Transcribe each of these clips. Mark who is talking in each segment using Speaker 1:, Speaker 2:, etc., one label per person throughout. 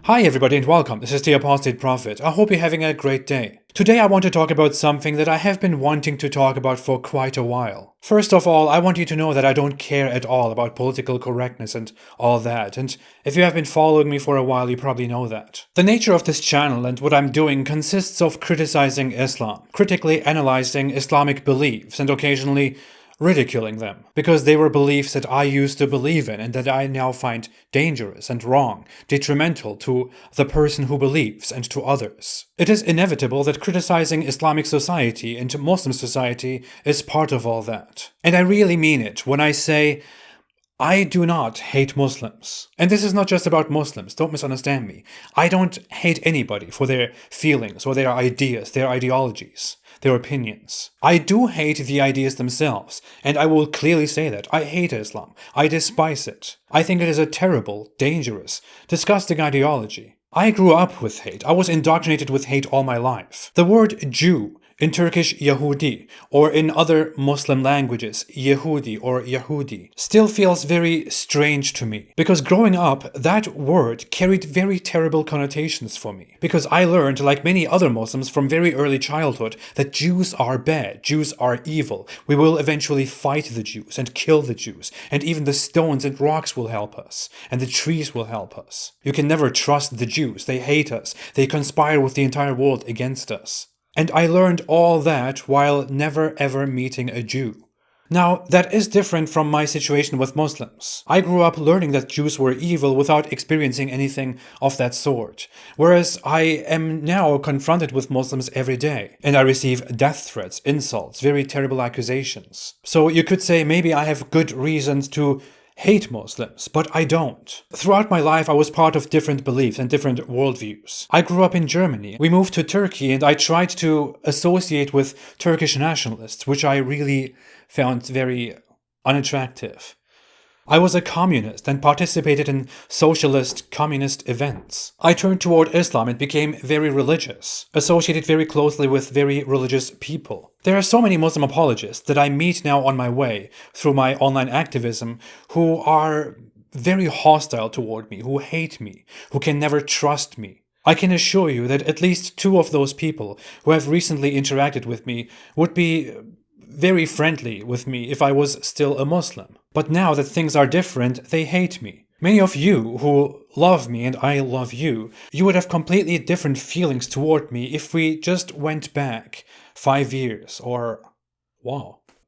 Speaker 1: Hi everybody and welcome, this is the Apostate Prophet. I hope you're having a great day. Today I want to talk about something that I have been wanting to talk about for quite a while. First of all, I want you to know that I don't care at all about political correctness and all that, and if you have been following me for a while, you probably know that. The nature of this channel and what I'm doing consists of criticizing Islam, critically analyzing Islamic beliefs, and occasionally ridiculing them, because they were beliefs that I used to believe in and that I now find dangerous and wrong, detrimental to the person who believes and to others. It is inevitable that criticizing Islamic society and Muslim society is part of all that. And I really mean it when I say I do not hate Muslims. And this is not just about Muslims, don't misunderstand me. I don't hate anybody for their feelings or their ideas, their ideologies, their opinions. I do hate the ideas themselves, and I will clearly say that. I hate Islam. I despise it. I think it is a terrible, dangerous, disgusting ideology. I grew up with hate. I was indoctrinated with hate all my life. The word Jew in Turkish Yahudi, or in other Muslim languages Yehudi or Yahudi, still feels very strange to me. Because growing up, that word carried very terrible connotations for me. Because I learned, like many other Muslims from very early childhood, that Jews are bad, Jews are evil. We will eventually fight the Jews and kill the Jews, and even the stones and rocks will help us, and the trees will help us. You can never trust the Jews, they hate us, they conspire with the entire world against us. And I learned all that while never ever meeting a Jew. Now, that is different from my situation with Muslims. I grew up learning that Jews were evil without experiencing anything of that sort. Whereas I am now confronted with Muslims every day, and I receive death threats, insults, very terrible accusations. So you could say maybe I have good reasons to hate Muslims, but I don't. Throughout my life, I was part of different beliefs and different worldviews. I grew up in Germany. We moved to Turkey, and I tried to associate with Turkish nationalists, which I really found very unattractive. I was a communist and participated in socialist communist events. I turned toward Islam and became very religious, associated very closely with very religious people. There are so many Muslim apologists that I meet now on my way through my online activism who are very hostile toward me, who hate me, who can never trust me. I can assure you that at least two of those people who have recently interacted with me would be very friendly with me if I was still a Muslim. But now that things are different, they hate me. Many of you who love me and I love you, you would have completely different feelings toward me if we just went back 5 years or,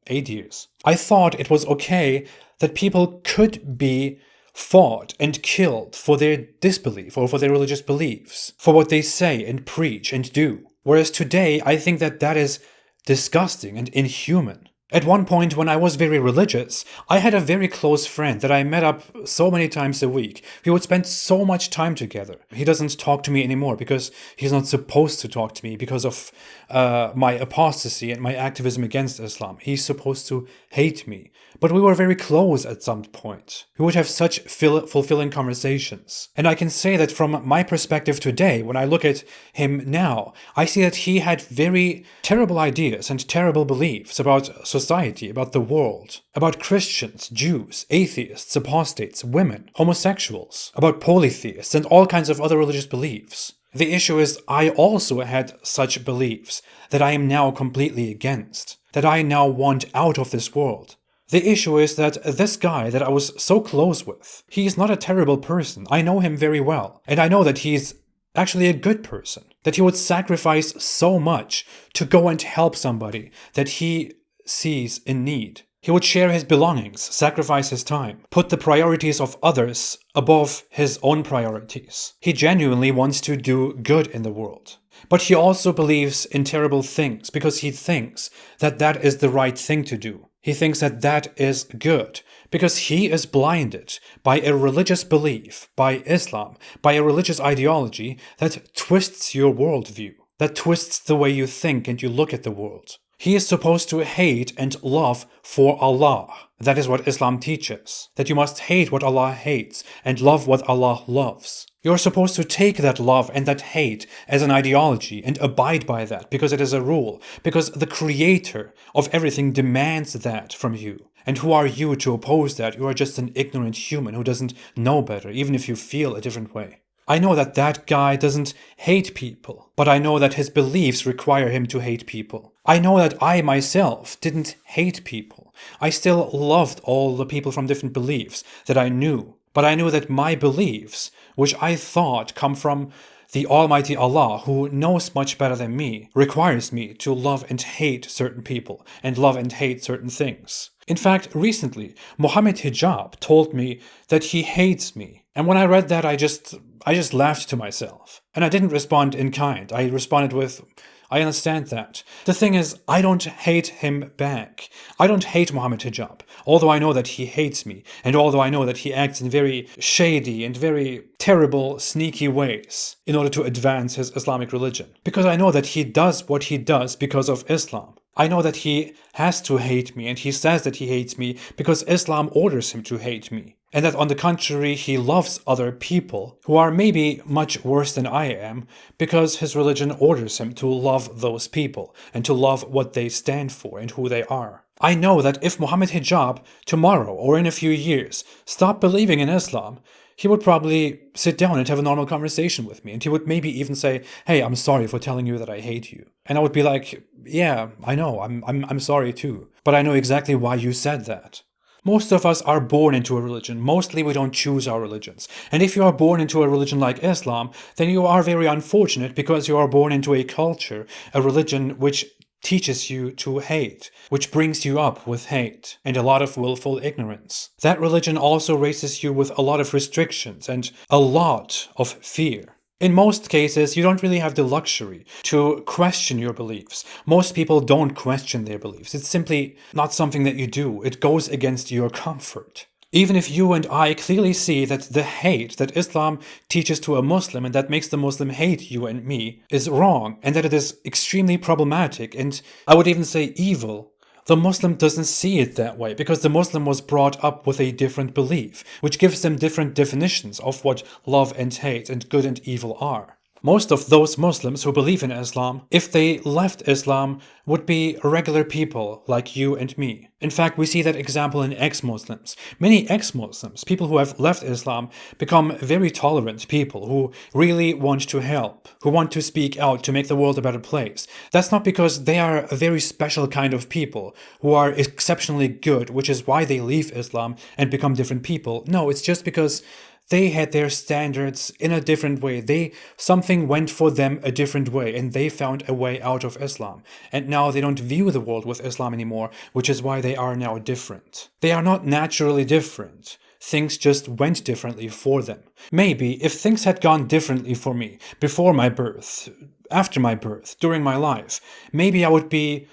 Speaker 1: 8 years. I thought it was okay that people could be fought and killed for their disbelief or for their religious beliefs, for what they say and preach and do. Whereas today, I think that that is disgusting and inhuman. At one point, when I was very religious, I had a very close friend that I met up so many times a week. We would spend so much time together. He doesn't talk to me anymore because he's not supposed to talk to me because of my apostasy and my activism against Islam. He's supposed to hate me. But we were very close at some point. We would have such fulfilling conversations. And I can say that from my perspective today, when I look at him now, I see that he had very terrible ideas and terrible beliefs about society, about the world, about Christians, Jews, atheists, apostates, women, homosexuals, about polytheists, and all kinds of other religious beliefs. The issue is I also had such beliefs that I am now completely against, that I now want out of this world. The issue is that this guy that I was so close with, he is not a terrible person. I know him very well, and I know that he's actually a good person, that he would sacrifice so much to go and help somebody that he sees in need. He would share his belongings, sacrifice his time, put the priorities of others above his own priorities. He genuinely wants to do good in the world. But he also believes in terrible things because he thinks that that is the right thing to do. He thinks that that is good because he is blinded by a religious belief, by Islam, by a religious ideology that twists your worldview, that twists the way you think and you look at the world. He is supposed to hate and love for Allah. That is what Islam teaches, that you must hate what Allah hates and love what Allah loves. You're supposed to take that love and that hate as an ideology and abide by that because it is a rule, because the creator of everything demands that from you. And who are you to oppose that? You are just an ignorant human who doesn't know better, even if you feel a different way. I know that that guy doesn't hate people, but I know that his beliefs require him to hate people. I know that I myself didn't hate people. I still loved all the people from different beliefs that I knew, but I knew that my beliefs, which I thought come from the Almighty Allah, who knows much better than me, requires me to love and hate certain people and love and hate certain things. In fact, recently, Mohammed Hijab told me that he hates me. And when I read that, I just laughed to myself. And I didn't respond in kind. I responded with, I understand that. The thing is, I don't hate him back. I don't hate Mohammed Hijab, although I know that he hates me, and although I know that he acts in very shady and very terrible, sneaky ways in order to advance his Islamic religion. Because I know that he does what he does because of Islam. I know that he has to hate me, and he says that he hates me because Islam orders him to hate me. And that on the contrary, he loves other people who are maybe much worse than I am because his religion orders him to love those people and to love what they stand for and who they are. I know that if Mohammed Hijab tomorrow or in a few years stopped believing in Islam, he would probably sit down and have a normal conversation with me, and he would maybe even say, "Hey, I'm sorry for telling you that I hate you." And I would be like, "Yeah, I know. I'm sorry too. But I know exactly why you said that." Most of us are born into a religion. Mostly we don't choose our religions. And if you are born into a religion like Islam, then you are very unfortunate because you are born into a culture, a religion which teaches you to hate, which brings you up with hate and a lot of willful ignorance. That religion also raises you with a lot of restrictions and a lot of fear. In most cases, you don't really have the luxury to question your beliefs. Most people don't question their beliefs. It's simply not something that you do. It goes against your comfort. Even if you and I clearly see that the hate that Islam teaches to a Muslim and that makes the Muslim hate you and me is wrong, and that it is extremely problematic and I would even say evil, the Muslim doesn't see it that way because the Muslim was brought up with a different belief, which gives them different definitions of what love and hate and good and evil are. Most of those Muslims who believe in Islam, if they left Islam, would be regular people like you and me. In fact, we see that example in ex-Muslims. Many ex-Muslims, people who have left Islam, become very tolerant people who really want to help, who want to speak out to make the world a better place. That's not because they are a very special kind of people who are exceptionally good, which is why they leave Islam and become different people. No, it's just because they had their standards in a different way. Something went for them a different way, and they found a way out of Islam. And now they don't view the world with Islam anymore, which is why they are now different. They are not naturally different. Things just went differently for them. Maybe if things had gone differently for me before my birth, after my birth, during my life, maybe I would be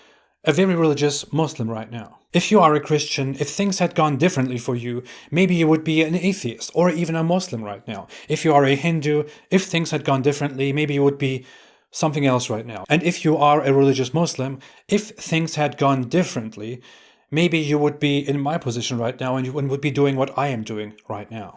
Speaker 1: a very religious Muslim right now. If you are a Christian, if things had gone differently for you, maybe you would be an atheist or even a Muslim right now. If you are a Hindu, if things had gone differently, maybe you would be something else right now. And if you are a religious Muslim, if things had gone differently, maybe you would be in my position right now and you would be doing what I am doing right now.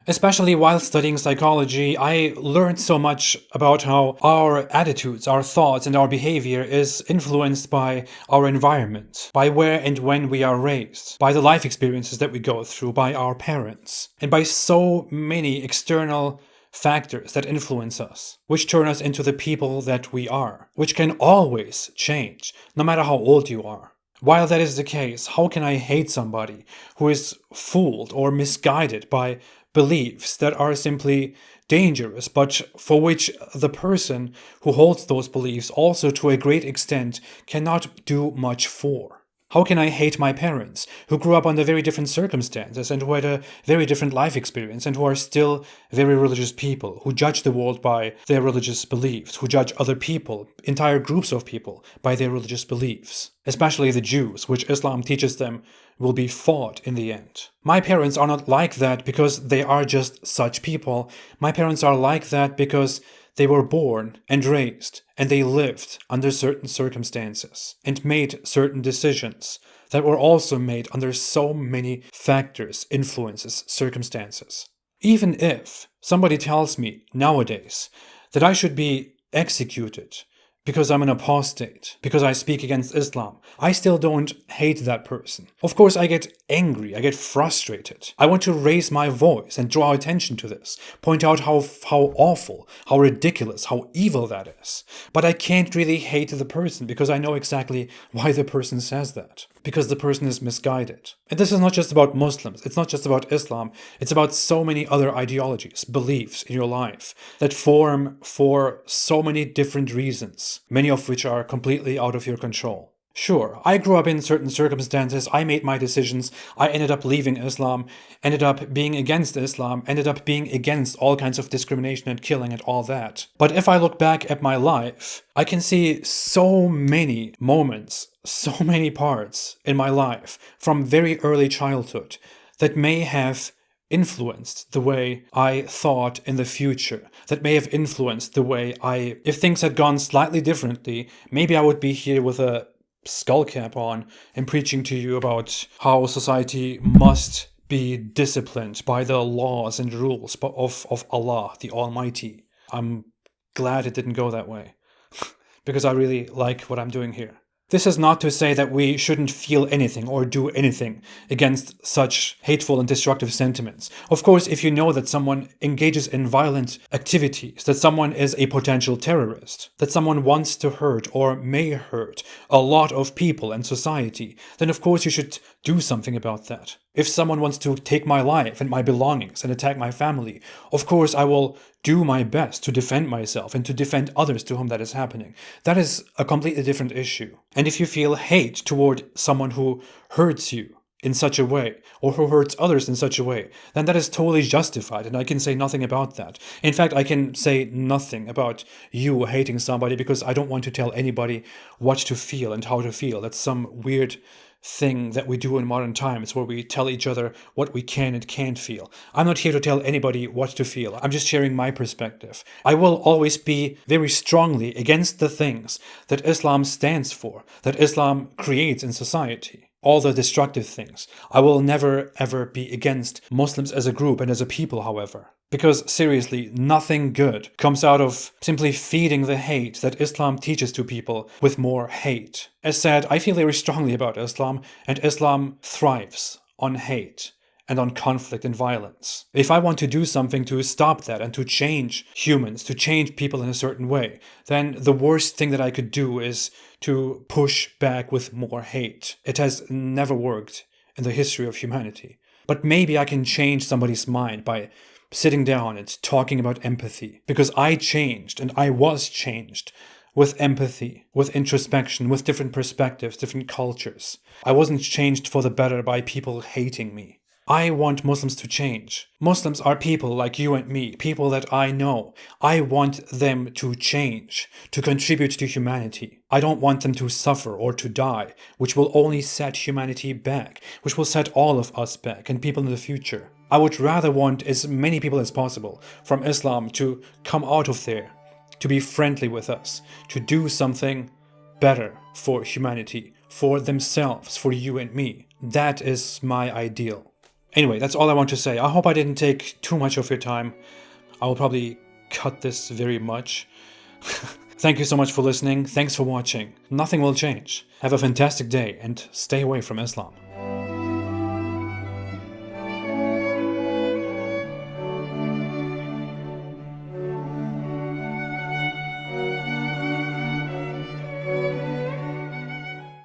Speaker 1: Especially while studying psychology, I learned so much about how our attitudes, our thoughts, and our behavior is influenced by our environment, by where and when we are raised, by the life experiences that we go through, by our parents, and by so many external factors that influence us, which turn us into the people that we are, which can always change, no matter how old you are. While that is the case, how can I hate somebody who is fooled or misguided by beliefs that are simply dangerous, but for which the person who holds those beliefs also to a great extent cannot do much for? How can I hate my parents, who grew up under very different circumstances and who had a very different life experience and who are still very religious people, who judge the world by their religious beliefs, who judge other people, entire groups of people, by their religious beliefs? Especially the Jews, which Islam teaches them will be fought in the end. My parents are not like that because they are just such people. My parents are like that because they were born and raised, and they lived under certain circumstances and made certain decisions that were also made under so many factors, influences, circumstances. Even if somebody tells me nowadays that I should be executed because I'm an apostate, because I speak against Islam, I still don't hate that person. Of course, I get angry, I get frustrated. I want to raise my voice and draw attention to this, point out how awful, how ridiculous, how evil that is. But I can't really hate the person because I know exactly why the person says that. Because the person is misguided. And this is not just about Muslims, it's not just about Islam, it's about so many other ideologies, beliefs in your life that form for so many different reasons, many of which are completely out of your control. Sure, I grew up in certain circumstances, I made my decisions, I ended up leaving Islam, ended up being against Islam, ended up being against all kinds of discrimination and killing and all that. But if I look back at my life, I can see so many moments, so many parts in my life from very early childhood that may have influenced the way I thought in the future, that may have influenced the way if things had gone slightly differently, maybe I would be here with a skull cap on and preaching to you about how society must be disciplined by the laws and rules of Allah, the Almighty. I'm glad it didn't go that way because I really like what I'm doing here. This is not to say that we shouldn't feel anything or do anything against such hateful and destructive sentiments. Of course, if you know that someone engages in violent activities, that someone is a potential terrorist, that someone wants to hurt or may hurt a lot of people and society, then of course you should do something about that. If someone wants to take my life and my belongings and attack my family, of course I will do my best to defend myself and to defend others to whom that is happening. That is a completely different issue. And if you feel hate toward someone who hurts you in such a way, or who hurts others in such a way, then that is totally justified, and I can say nothing about that. In fact, I can say nothing about you hating somebody because I don't want to tell anybody what to feel and how to feel. That's some weird thing that we do in modern times where we tell each other what we can and can't feel. I'm not here to tell anybody what to feel. I'm just sharing my perspective. I will always be very strongly against the things that Islam stands for, that Islam creates in society. All the destructive things. I will never ever be against Muslims as a group and as a people, however. Because seriously, nothing good comes out of simply feeding the hate that Islam teaches to people with more hate. As said, I feel very strongly about Islam, and Islam thrives on hate and on conflict and violence. If I want to do something to stop that and to change humans, to change people in a certain way, then the worst thing that I could do is to push back with more hate. It has never worked in the history of humanity. But maybe I can change somebody's mind by sitting down and talking about empathy. Because I changed, and I was changed, with empathy, with introspection, with different perspectives, different cultures. I wasn't changed for the better by people hating me. I want Muslims to change. Muslims are people like you and me, people that I know. I want them to change, to contribute to humanity. I don't want them to suffer or to die, which will only set humanity back, which will set all of us back and people in the future. I would rather want as many people as possible from Islam to come out of there, to be friendly with us, to do something better for humanity, for themselves, for you and me. That is my ideal. Anyway, that's all I want to say. I hope I didn't take too much of your time. I will probably cut this very much. Thank you so much for listening. Thanks for watching. Nothing will change. Have a fantastic day and stay away from Islam.